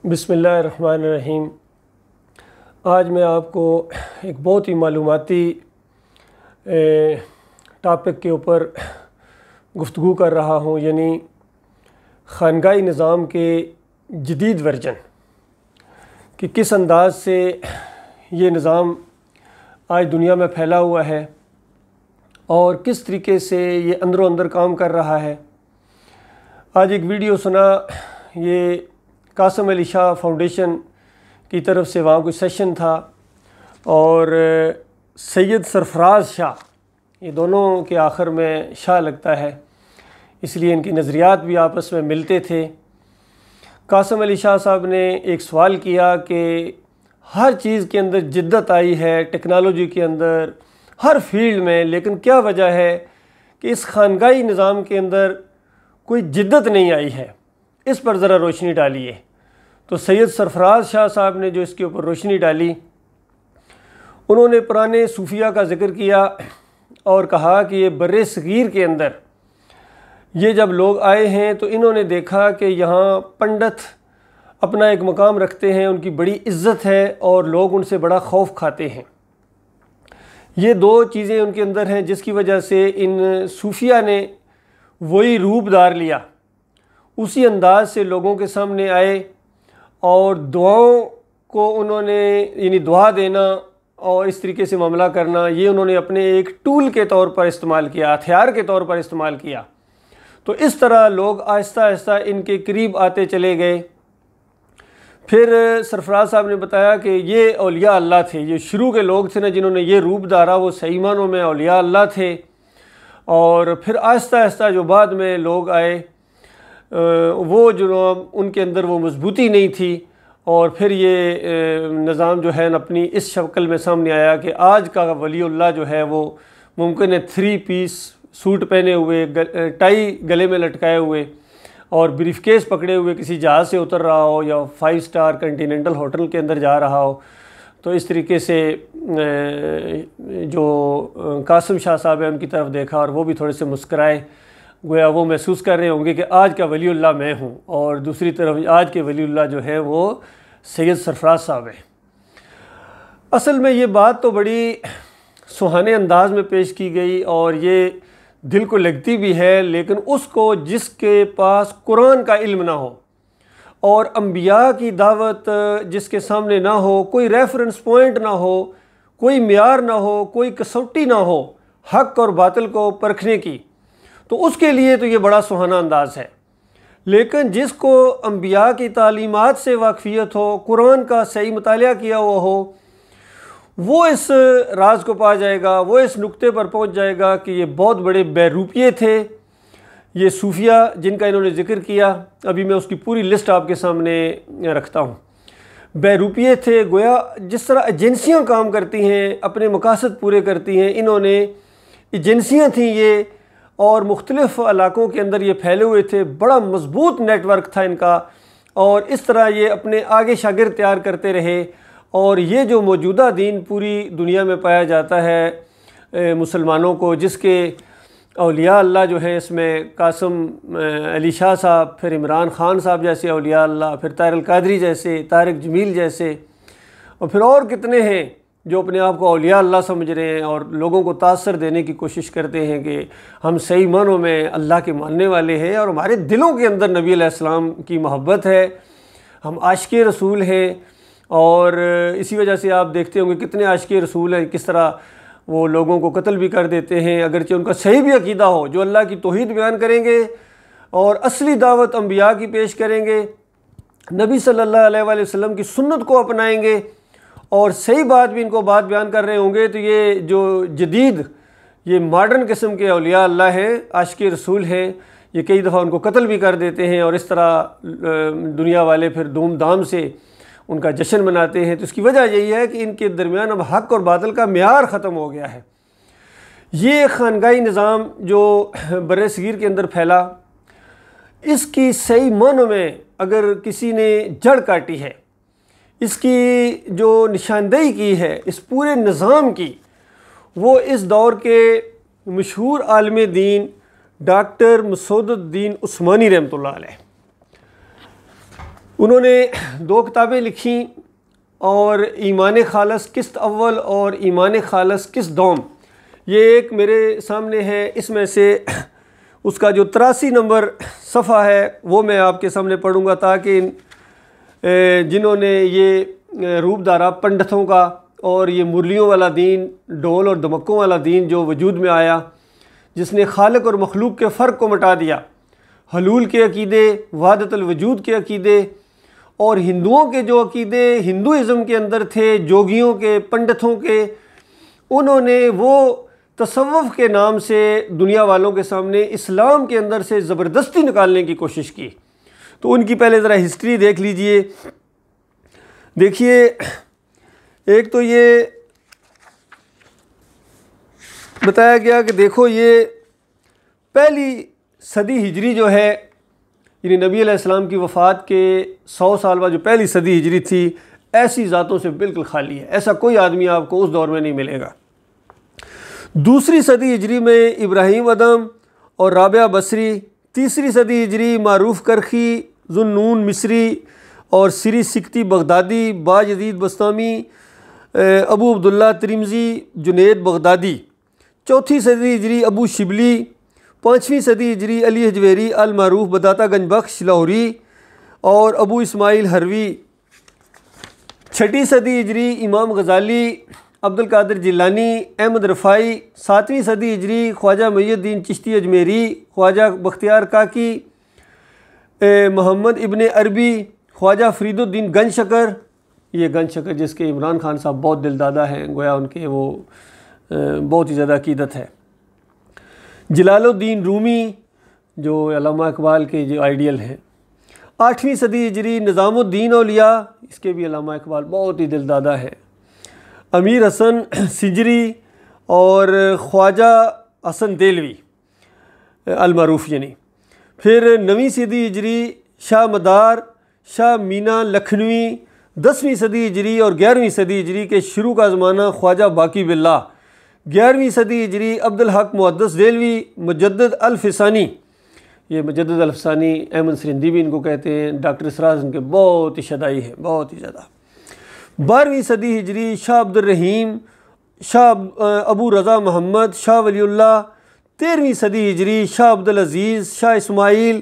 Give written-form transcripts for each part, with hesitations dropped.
بسم اللہ الرحمن الرحیم۔ آج میں آپ کو ایک بہت ہی معلوماتی ٹاپک کے اوپر گفتگو کر رہا ہوں، یعنی خانگاہی نظام کے جدید ورژن کہ کس انداز سے یہ نظام آج دنیا میں پھیلا ہوا ہے اور کس طریقے سے یہ اندر و اندر کام کر رہا ہے۔ آج ایک ویڈیو سنا، یہ قاسم علی شاہ فاؤنڈیشن کی طرف سے وہاں کوئی سیشن تھا اور سید سرفراز شاہ، یہ دونوں کے آخر میں شاہ لگتا ہے، اس لیے ان کی نظریات بھی آپس میں ملتے تھے۔ قاسم علی شاہ صاحب نے ایک سوال کیا کہ ہر چیز کے اندر جدت آئی ہے، ٹیکنالوجی کے اندر، ہر فیلڈ میں، لیکن کیا وجہ ہے کہ اس خانگاہی نظام کے اندر کوئی جدت نہیں آئی ہے؟ اس پر ذرا روشنی ڈالیے۔ تو سید سرفراز شاہ صاحب نے جو اس کے اوپر روشنی ڈالی، انہوں نے پرانے صوفیہ کا ذکر کیا اور کہا کہ یہ بر صغیر کے اندر یہ جب لوگ آئے ہیں تو انہوں نے دیکھا کہ یہاں پنڈت اپنا ایک مقام رکھتے ہیں، ان کی بڑی عزت ہے اور لوگ ان سے بڑا خوف کھاتے ہیں۔ یہ دو چیزیں ان کے اندر ہیں جس کی وجہ سے ان صوفیہ نے وہی روپ دار لیا، اسی انداز سے لوگوں کے سامنے آئے اور دعاؤں کو انہوں نے یعنی دعا دینا اور اس طریقے سے معاملہ کرنا، یہ انہوں نے اپنے ایک ٹول کے طور پر استعمال کیا، ہتھیار کے طور پر استعمال کیا۔ تو اس طرح لوگ آہستہ آہستہ ان کے قریب آتے چلے گئے۔ پھر سرفراز صاحب نے بتایا کہ یہ اولیاء اللہ تھے، یہ شروع کے لوگ تھے نا جنہوں نے یہ روپ دھارا، وہ صحیح معنوں میں اولیاء اللہ تھے۔ اور پھر آہستہ آہستہ جو بعد میں لوگ آئے وہ جو ان کے اندر وہ مضبوطی نہیں تھی، اور پھر یہ نظام جو ہے اپنی اس شکل میں سامنے آیا کہ آج کا ولی اللہ جو ہے وہ ممکن ہے 3 پیس سوٹ پہنے ہوئے، ٹائی گلے میں لٹکائے ہوئے اور بریف کیس پکڑے ہوئے کسی جہاز سے اتر رہا ہو یا 5 اسٹار کنٹیننٹل ہوٹل کے اندر جا رہا ہو۔ تو اس طریقے سے جو قاسم شاہ صاحب ہیں ان کی طرف دیکھا اور وہ بھی تھوڑے سے مسکرائے، گویا وہ محسوس کر رہے ہوں گے کہ آج کا ولی اللہ میں ہوں، اور دوسری طرف آج کے ولی اللہ جو ہے وہ سید سرفراز صاحب ہیں۔ اصل میں یہ بات تو بڑی سہانے انداز میں پیش کی گئی اور یہ دل کو لگتی بھی ہے، لیکن اس کو جس کے پاس قرآن کا علم نہ ہو اور انبیاء کی دعوت جس کے سامنے نہ ہو، کوئی ریفرنس پوائنٹ نہ ہو، کوئی معیار نہ ہو، کوئی کسوٹی نہ ہو حق اور باطل کو پرکھنے کی، تو اس کے لیے تو یہ بڑا سہانا انداز ہے۔ لیکن جس کو انبیاء کی تعلیمات سے واقفیت ہو، قرآن کا صحیح مطالعہ کیا ہوا ہو، وہ اس راز کو پا جائے گا، وہ اس نقطے پر پہنچ جائے گا کہ یہ بہت بڑے بیروپیے تھے یہ صوفیہ جن کا انہوں نے ذکر کیا۔ ابھی میں اس کی پوری لسٹ آپ کے سامنے رکھتا ہوں۔ بیروپیے تھے، گویا جس طرح ایجنسیاں کام کرتی ہیں، اپنے مقاصد پورے کرتی ہیں، انہوں نے ایجنسیاں تھیں یہ، اور مختلف علاقوں کے اندر یہ پھیلے ہوئے تھے، بڑا مضبوط نیٹ ورک تھا ان کا، اور اس طرح یہ اپنے آگے شاگرد تیار کرتے رہے، اور یہ جو موجودہ دین پوری دنیا میں پایا جاتا ہے مسلمانوں کو، جس کے اولیاء اللہ جو ہیں اس میں قاسم علی شاہ صاحب، پھر عمران خان صاحب جیسے اولیاء اللہ، پھر طاہر القادری جیسے، طارق جمیل جیسے، اور پھر اور کتنے ہیں جو اپنے آپ کو اولیاء اللہ سمجھ رہے ہیں اور لوگوں کو تاثر دینے کی کوشش کرتے ہیں کہ ہم صحیح معنوں میں اللہ کے ماننے والے ہیں اور ہمارے دلوں کے اندر نبی علیہ السلام کی محبت ہے، ہم عاشق رسول ہیں۔ اور اسی وجہ سے آپ دیکھتے ہوں گے کتنے عاشق رسول ہیں، کس طرح وہ لوگوں کو قتل بھی کر دیتے ہیں اگرچہ ان کا صحیح بھی عقیدہ ہو، جو اللہ کی توحید بیان کریں گے اور اصلی دعوت انبیاء کی پیش کریں گے، نبی صلی اللہ علیہ وآلہ وسلم کی سنت کو اپنائیں گے اور صحیح بات بھی ان کو بات بیان کر رہے ہوں گے، تو یہ جو جدید یہ ماڈرن قسم کے اولیاء اللہ ہیں، عاشق رسول ہیں، یہ کئی دفعہ ان کو قتل بھی کر دیتے ہیں، اور اس طرح دنیا والے پھر دھوم دھام سے ان کا جشن مناتے ہیں۔ تو اس کی وجہ یہی ہے کہ ان کے درمیان اب حق اور باطل کا معیار ختم ہو گیا ہے۔ یہ خانگاہی نظام جو بر صغیر کے اندر پھیلا، اس کی صحیح معنوں میں اگر کسی نے جڑ کاٹی ہے، اس کی جو نشاندہی کی ہے اس پورے نظام کی، وہ اس دور کے مشہور عالم دین ڈاکٹر مسعود الدین عثمانی رحمۃ اللہ علیہ۔ انہوں نے 2 کتابیں لکھیں، اور ایمان خالص قسط اول اور ایمان خالص قسط دوم، یہ ایک میرے سامنے ہے۔ اس میں سے اس کا جو 83 نمبر صفحہ ہے وہ میں آپ کے سامنے پڑھوں گا، تاکہ جنہوں نے یہ روپ دارا پنڈتوں کا اور یہ مرلیوں والا دین، ڈول اور دمکوں والا دین جو وجود میں آیا، جس نے خالق اور مخلوق کے فرق کو مٹا دیا، حلول کے عقیدے، وحدت الوجود کے عقیدے، اور ہندوؤں کے جو عقیدے ہندوازم کے اندر تھے، جوگیوں کے، پنڈتوں کے، انہوں نے وہ تصوف کے نام سے دنیا والوں کے سامنے اسلام کے اندر سے زبردستی نکالنے کی کوشش کی۔ تو ان کی پہلے ذرا ہسٹری دیکھ لیجئے۔ دیکھیے، ایک تو یہ بتایا گیا کہ دیکھو یہ پہلی صدی ہجری جو ہے، یعنی نبی علیہ السلام کی وفات کے 100 سال بعد جو پہلی صدی ہجری تھی، ایسی ذاتوں سے بالکل خالی ہے، ایسا کوئی آدمی آپ کو اس دور میں نہیں ملے گا۔ دوسری صدی ہجری میں ابراہیم ادم اور رابعہ بصری، تیسری صدی ہجری معروف کرخی، ذوالنون مصری اور سری سکتی بغدادی، با یزید بسطامی، ابو عبداللہ ترمذی، جنید بغدادی۔ چوتھی صدی ہجری ابو شبلی، 5ویں صدی ہجری علی حجویری المعروف بداتا گنج بخش لاہوری اور ابو اسماعیل حروی۔ 6ٹھی صدی ہجری امام غزالی، عبد القادر جیلانی، احمد رفاعی۔ 7ویں صدی ہجری خواجہ محی الدین چشتی اجمیری، خواجہ بختیار کاکی، محمد ابن عربی، خواجہ فرید الدین گنج شکر، یہ گنج شکر جس کے عمران خان صاحب بہت دل دادا ہیں، گویا ان کے وہ بہت ہی زیادہ عقیدت ہے۔ جلال الدین رومی جو علامہ اقبال کے جو آئیڈیل ہیں۔ 8ویں صدی ہجری نظام الدین اولیاء، اس کے بھی علامہ اقبال بہت ہی دل دادا ہے۔ امیر حسن سجری اور خواجہ حسن دہلوی المعروف یعنی۔ پھر 9ویں صدی ہجری شاہ مدار، شاہ مینا لکھنوی۔ 10ویں صدی ہجری اور 11ویں صدی ہجری کے شروع کا زمانہ خواجہ باقی باللہ۔ 11ویں صدی ہجری عبدالحق محدث دہلوی، مجدد الفسانی، یہ مجدد الفسانی احمد سرندی بھی ان کو کہتے ہیں، ڈاکٹر اسراج ان کے بہت ہی شدائی ہیں، بہت ہی زیادہ۔ 12ویں صدی ہجری شاہ عبد الرحیم، شاہ ابو رضا محمد، شاہ ولی اللہ۔ 13ویں صدی ہجری شاہ عبدالعزیز، شاہ اسماعیل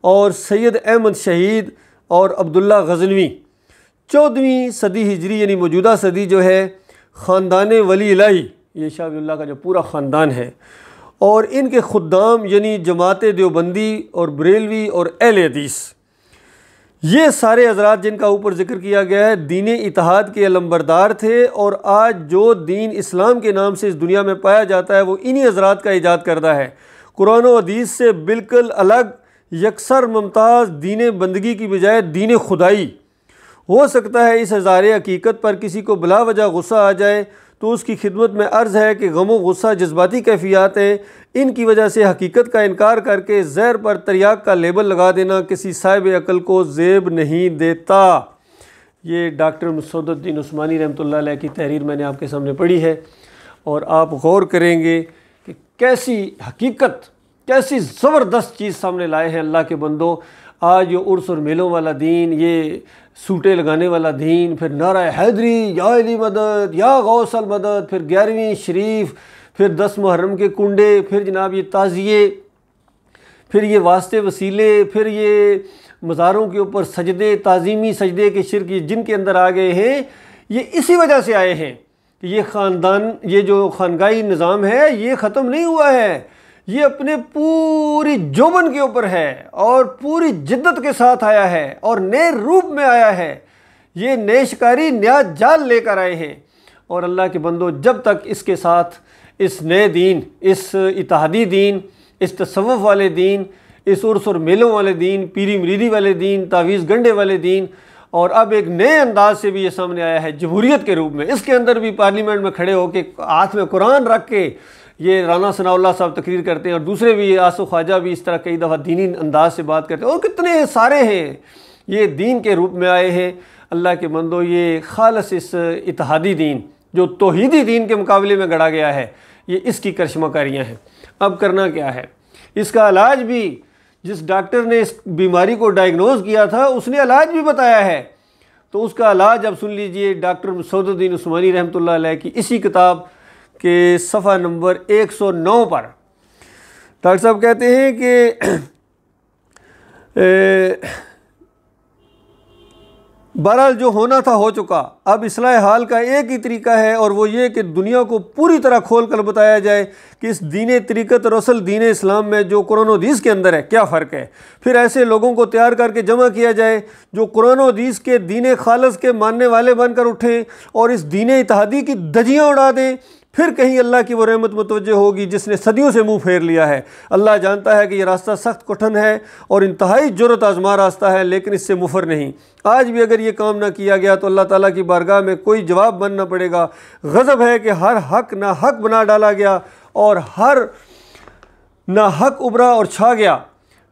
اور سید احمد شہید اور عبداللہ غزنوی۔ 14ویں صدی ہجری یعنی موجودہ صدی جو ہے خاندان ولی الہی، یہ شاہ ولی اللہ کا جو پورا خاندان ہے، اور ان کے خدام یعنی جماعت دیوبندی اور بریلوی اور اہل حدیث، یہ سارے حضرات جن کا اوپر ذکر کیا گیا ہے دین اتحاد کے علمبردار تھے، اور آج جو دین اسلام کے نام سے اس دنیا میں پایا جاتا ہے وہ انہی حضرات کا ایجاد کردہ ہے۔ قرآن و حدیث سے بالکل الگ، یکسر ممتاز دین بندگی کی بجائے دین خدائی۔ ہو سکتا ہے اس اظہار حقیقت پر کسی کو بلا وجہ غصہ آ جائے، تو اس کی خدمت میں عرض ہے کہ غم و غصہ جذباتی کیفیات ہیں، ان کی وجہ سے حقیقت کا انکار کر کے زہر پر تریاق کا لیبل لگا دینا کسی صاحب عقل کو زیب نہیں دیتا۔ یہ ڈاکٹر مسعود الدین عثمانی رحمۃ اللہ علیہ کی تحریر میں نے آپ کے سامنے پڑھی ہے، اور آپ غور کریں گے کہ کیسی حقیقت، کیسی زبردست چیز سامنے لائے ہیں اللہ کے بندوں۔ آج یہ عرس اور میلوں والا دین، یہ سوٹے لگانے والا دین، پھر نعرہ حیدری، یا علی مدد، یا غوث المدد، پھر 11ویں شریف، پھر 10 محرم کے کنڈے، پھر جناب یہ تعزیے، پھر یہ واسطے وسیلے، پھر یہ مزاروں کے اوپر سجدے، تعظیمی سجدے کے شرک جن کے اندر آ گئے ہیں، یہ اسی وجہ سے آئے ہیں کہ یہ خاندان، یہ جو خانقاہی نظام ہے یہ ختم نہیں ہوا ہے، یہ اپنے پوری جوبن کے اوپر ہے اور پوری جدت کے ساتھ آیا ہے اور نئے روپ میں آیا ہے۔ یہ نئے شکاری نیا جال لے کر آئے ہیں، اور اللہ کے بندوں جب تک اس کے ساتھ اس نئے دین، اس اتحادی دین، اس تصوف والے دین، اس عرس اور میلوں والے دین، پیری مریدی والے دین، تعویذ گنڈے والے دین، اور اب ایک نئے انداز سے بھی یہ سامنے آیا ہے جمہوریت کے روپ میں، اس کے اندر بھی پارلیمنٹ میں کھڑے ہو کے ہاتھ میں قرآن رکھ کے یہ رانا ثناء اللہ صاحب تقریر کرتے ہیں، اور دوسرے بھی آصف خواجہ بھی اس طرح کئی دفعہ دینی انداز سے بات کرتے ہیں، اور کتنے سارے ہیں یہ دین کے روپ میں آئے ہیں۔ اللہ کے بندو، یہ خالص اس اتحادی دین جو توحیدی دین کے مقابلے میں گڑا گیا ہے، یہ اس کی کرشمہ کاریاں ہیں۔ اب کرنا کیا ہے؟ اس کا علاج بھی جس ڈاکٹر نے اس بیماری کو ڈائگنوز کیا تھا اس نے علاج بھی بتایا ہے۔ تو اس کا علاج اب سن لیجئے ڈاکٹر مسعود الدین عثمانی رحمۃ اللہ علیہ کی اسی کتاب کے صفحہ نمبر 109 پر ڈاکٹر صاحب کہتے ہیں کہ بہرحال جو ہونا تھا ہو چکا، اب اصلاح حال کا ایک ہی طریقہ ہے، اور وہ یہ کہ دنیا کو پوری طرح کھول کر بتایا جائے کہ اس دین طریقت اور اصل دین اسلام میں جو قرآن و حدیث کے اندر ہے کیا فرق ہے۔ پھر ایسے لوگوں کو تیار کر کے جمع کیا جائے جو قرآن و حدیث کے دین خالص کے ماننے والے بن کر اٹھیں اور اس دین اتحادی کی دھجیاں اڑا دیں۔ پھر کہیں اللہ کی وہ رحمت متوجہ ہوگی جس نے صدیوں سے منہ پھیر لیا ہے۔ اللہ جانتا ہے کہ یہ راستہ سخت کٹھن ہے اور انتہائی جرأت آزما راستہ ہے، لیکن اس سے مفر نہیں۔ آج بھی اگر یہ کام نہ کیا گیا تو اللہ تعالیٰ کی بارگاہ میں کوئی جواب بننا پڑے گا۔ غضب ہے کہ ہر حق ناحق بنا ڈالا گیا اور ہر ناحق ابھرا اور چھا گیا،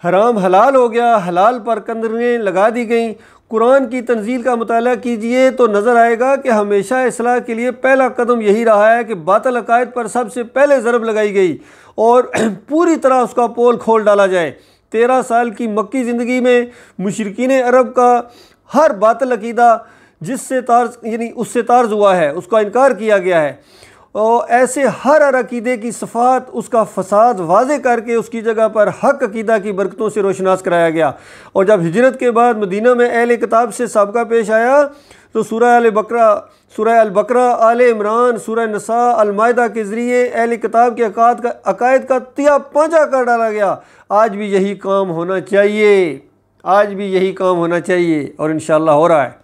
حرام حلال ہو گیا، حلال پر کندریں لگا دی گئیں۔ قرآن کی تنزیل کا مطالعہ کیجئے تو نظر آئے گا کہ ہمیشہ اصلاح کے لیے پہلا قدم یہی رہا ہے کہ باطل عقائد پر سب سے پہلے ضرب لگائی گئی اور پوری طرح اس کا پول کھول ڈالا جائے۔ 13 سال کی مکی زندگی میں مشرکین عرب کا ہر باطل عقیدہ جس سے اس سے طارز ہوا ہے اس کا انکار کیا گیا ہے، اور ایسے ہر عقیدے کی صفات اس کا فساد واضح کر کے اس کی جگہ پر حق عقیدہ کی برکتوں سے روشناس کرایا گیا۔ اور جب ہجرت کے بعد مدینہ میں اہل کتاب سے سابقہ پیش آیا تو سورہ البقرہ، آل عمران، سورہ نساء، المائدہ کے ذریعے اہل کتاب کے عقائد کا تیا پانچا کر ڈالا گیا۔ آج بھی یہی کام ہونا چاہیے، آج بھی یہی کام ہونا چاہیے، اور انشاءاللہ ہو رہا ہے۔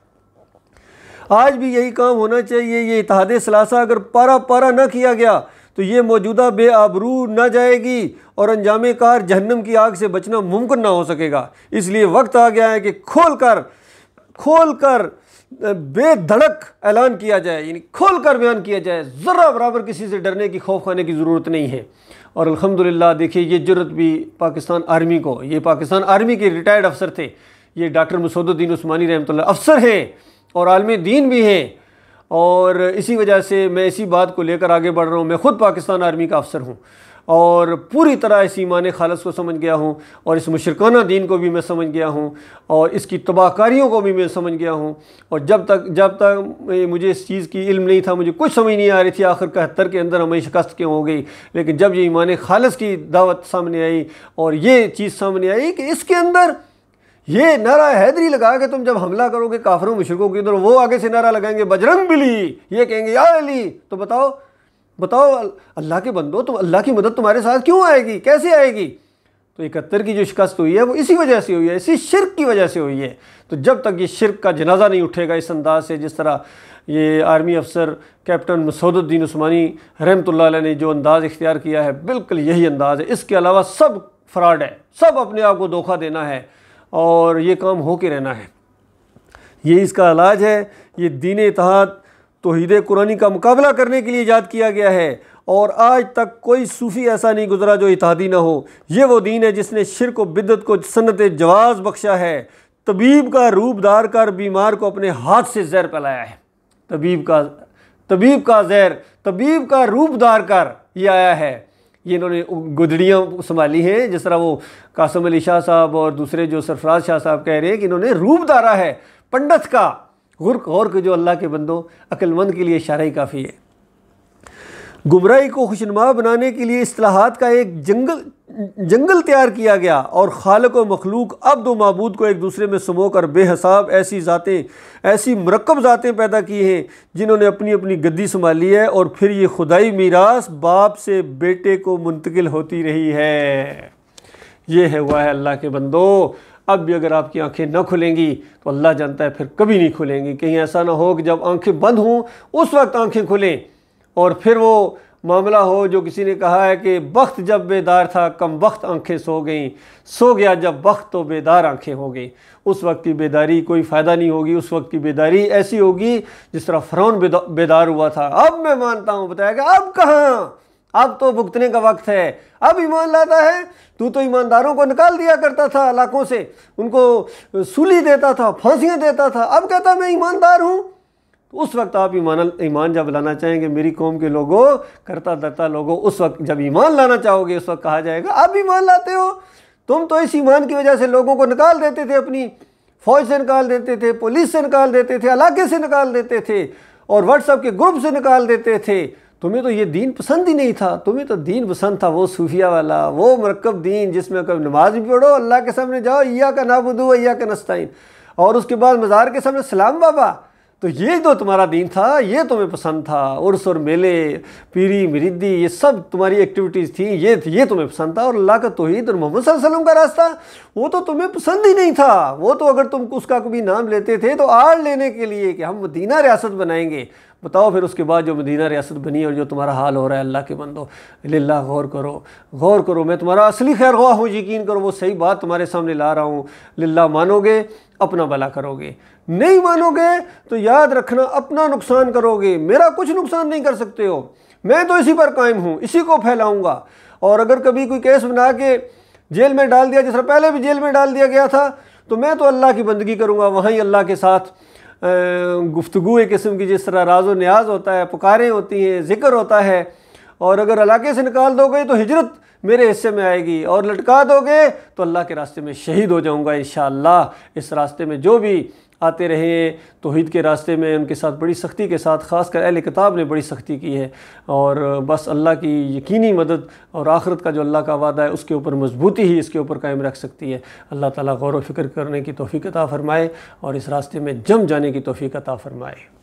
آج بھی یہی کام ہونا چاہیے۔ یہ اتحاد ثلاثہ اگر پارا پارا نہ کیا گیا تو یہ موجودہ بے آبرو نہ جائے گی اور انجام کار جہنم کی آگ سے بچنا ممکن نہ ہو سکے گا۔ اس لیے وقت آ گیا ہے کہ کھول کر بے دھڑک اعلان کیا جائے، یعنی کھول کر بیان کیا جائے۔ ذرہ برابر کسی سے ڈرنے کی، خوف کھانے کی ضرورت نہیں ہے۔ اور الحمدللہ دیکھیے یہ جرت بھی پاکستان آرمی کو، یہ پاکستان آرمی کے ریٹائرڈ افسر تھے، یہ ڈاکٹر مسعود الدین عثمانی رحمۃ اللہ افسر ہیں اور عالم دین بھی ہیں، اور اسی وجہ سے میں اسی بات کو لے کر آگے بڑھ رہا ہوں۔ میں خود پاکستان آرمی کا افسر ہوں اور پوری طرح اس ایمان خالص کو سمجھ گیا ہوں، اور اس مشرکانہ دین کو بھی میں سمجھ گیا ہوں، اور اس کی تباہ کاریوں کو بھی میں سمجھ گیا ہوں۔ اور جب تک مجھے اس چیز کی علم نہیں تھا، مجھے کچھ سمجھ نہیں آ رہی تھی آخر 71 کے اندر ہمیں شکست کیوں ہو گئی، لیکن جب یہ ایمان خالص کی دعوت سامنے آئی اور یہ چیز سامنے آئی کہ اس کے اندر یہ نعرہ حیدری لگا کے تم جب حملہ کرو گے کافروں مشرکوں کے ادھر، وہ آگے سے نعرہ لگائیں گے بجرنگ بلی، یہ کہیں گے یا علی، تو بتاؤ اللہ کے بندو، تم اللہ کی مدد تمہارے ساتھ کیوں آئے گی، کیسے آئے گی؟ تو 71 کی جو شکست ہوئی ہے وہ اسی وجہ سے ہوئی ہے، اسی شرک کی وجہ سے ہوئی ہے۔ تو جب تک یہ شرک کا جنازہ نہیں اٹھے گا اس انداز سے جس طرح یہ آرمی افسر کیپٹن مسعود الدین عثمانی رحمۃ اللہ علیہ نے جو انداز اختیار کیا ہے، بالکل یہی انداز ہے، اس کے علاوہ سب فراڈ ہے، سب اپنے آپ کو دھوکہ دینا ہے، اور یہ کام ہو کے رہنا ہے۔ یہ اس کا علاج ہے۔ یہ دین اتحاد توحید قرآنی کا مقابلہ کرنے کے لیے ایجاد کیا گیا ہے، اور آج تک کوئی صوفی ایسا نہیں گزرا جو اتحادی نہ ہو۔ یہ وہ دین ہے جس نے شرک و بدعت کو سنت جواز بخشا ہے۔ طبیب کا روپ دار کر بیمار کو اپنے ہاتھ سے زہر پلایا ہے۔ طبیب کا روپ دار کر یہ آیا ہے۔ یہ انہوں نے گدڑیاں سنبھالی ہیں، جس طرح وہ قاسم علی شاہ صاحب اور دوسرے جو سرفراز شاہ صاحب کہہ رہے ہیں کہ انہوں نے روپ دارا ہے پنڈت کا۔ غور کے جو اللہ کے بندوں، عقل مند کے لیے اشارہ ہی کافی ہے۔ گمراہی کو خوشنما بنانے کے لیے اصطلاحات کا ایک جنگل تیار کیا گیا، اور خالق و مخلوق عبد و معبود کو ایک دوسرے میں سمو کر بے حساب ایسی مرکب ذاتیں پیدا کی ہیں جنہوں نے اپنی اپنی گدی سنبھالی ہے، اور پھر یہ خدائی میراث باپ سے بیٹے کو منتقل ہوتی رہی ہے۔ یہ ہوا ہے اللہ کے بندو۔ اب بھی اگر آپ کی آنکھیں نہ کھلیں گی تو اللہ جانتا ہے پھر کبھی نہیں کھلیں گی۔ کہیں ایسا نہ ہو کہ جب آنکھیں بند ہوں اس وقت آنکھیں کھلیں، اور پھر وہ معاملہ ہو جو کسی نے کہا ہے کہ بخت جب بیدار تھا کم بخت آنکھیں سو گئیں، سو گیا جب بخت تو بیدار آنکھیں ہو گئیں۔ اس وقت کی بیداری کوئی فائدہ نہیں ہوگی، اس وقت کی بیداری ایسی ہوگی جس طرح فرعون بیدار ہوا تھا۔ اب میں مانتا ہوں، بتایا کہ اب کہاں، اب تو بھگتنے کا وقت ہے، اب ایمان لاتا ہے۔ تو ایمانداروں کو نکال دیا کرتا تھا علاقوں سے، ان کو سولی دیتا تھا، پھانسیاں دیتا تھا، اب کہتا میں ایماندار ہوں۔ تو اس وقت آپ ایمان جب لانا چاہیں گے، میری قوم کے لوگوں، کرتا درتا لوگوں، اس وقت جب ایمان لانا چاہو گے اس وقت کہا جائے گا اب ایمان لاتے ہو، تم تو اس ایمان کی وجہ سے لوگوں کو نکال دیتے تھے، اپنی فوج سے نکال دیتے تھے، پولیس سے نکال دیتے تھے، علاقے سے نکال دیتے تھے، اور واٹس ایپ کے گروپ سے نکال دیتے تھے۔ تمہیں تو یہ دین پسند ہی نہیں تھا، تمہیں تو دین پسند تھا وہ صوفیہ والا، وہ مرکب دین جس میں کبھی نماز بھی پڑھو، اللہ کے سامنے جاؤ ایاک نعبد و ایاک نستعین، اور اس کے بعد مزار کے سامنے سلام بابا۔ تو یہ تو تمہارا دین تھا، یہ تمہیں پسند تھا، عرس اور میلے، پیری مریدی، یہ سب تمہاری ایکٹیویٹیز تھیں، یہ تمہیں پسند تھا، اور اللہ کا توحید اور محمد صلی اللہ علیہ وسلم کا راستہ وہ تو تمہیں پسند ہی نہیں تھا۔ وہ تو اگر تم اس کا کبھی نام لیتے تھے تو آڑ لینے کے لیے کہ ہم مدینہ ریاست بنائیں گے۔ بتاؤ پھر اس کے بعد جو مدینہ ریاست بنی اور جو تمہارا حال ہو رہا ہے، اللہ کے بندو للہ غور کرو، غور کرو۔ میں تمہارا اصلی خیر خواہ ہوں، یقین کرو، وہ صحیح بات تمہارے سامنے لا رہا ہوں۔ للہ مانو گے اپنا بھلا کرو گے، نہیں مانو گے تو یاد رکھنا اپنا نقصان کرو گے، میرا کچھ نقصان نہیں کر سکتے ہو، میں تو اسی پر قائم ہوں، اسی کو پھیلاؤں گا۔ اور اگر کبھی کوئی کیس بنا کے جیل میں ڈال دیا، جس طرح پہلے بھی جیل میں ڈال دیا گیا تھا، تو میں تو اللہ کی بندگی کروں گا، وہیں اللہ کے ساتھ گفتگو ایک قسم کی، جس طرح راز و نیاز ہوتا ہے، پکاریں ہوتی ہیں، ذکر ہوتا ہے۔ اور اگر علاقے سے نکال دو گے تو ہجرت میرے حصے میں آئے گی، اور لٹکا دو گے تو اللہ کے راستے میں شہید ہو جاؤں گا انشاءاللہ۔ اس راستے میں جو بھی آتے رہے ہیں توحید کے راستے میں، ان کے ساتھ بڑی سختی کے ساتھ، خاص کر اہل کتاب نے بڑی سختی کی ہے، اور بس اللہ کی یقینی مدد اور آخرت کا جو اللہ کا وعدہ ہے اس کے اوپر مضبوطی ہی اس کے اوپر قائم رکھ سکتی ہے۔ اللہ تعالیٰ غور و فکر کرنے کی توفیق عطا فرمائے اور اس راستے میں جم جانے کی توفیق عطا فرمائے۔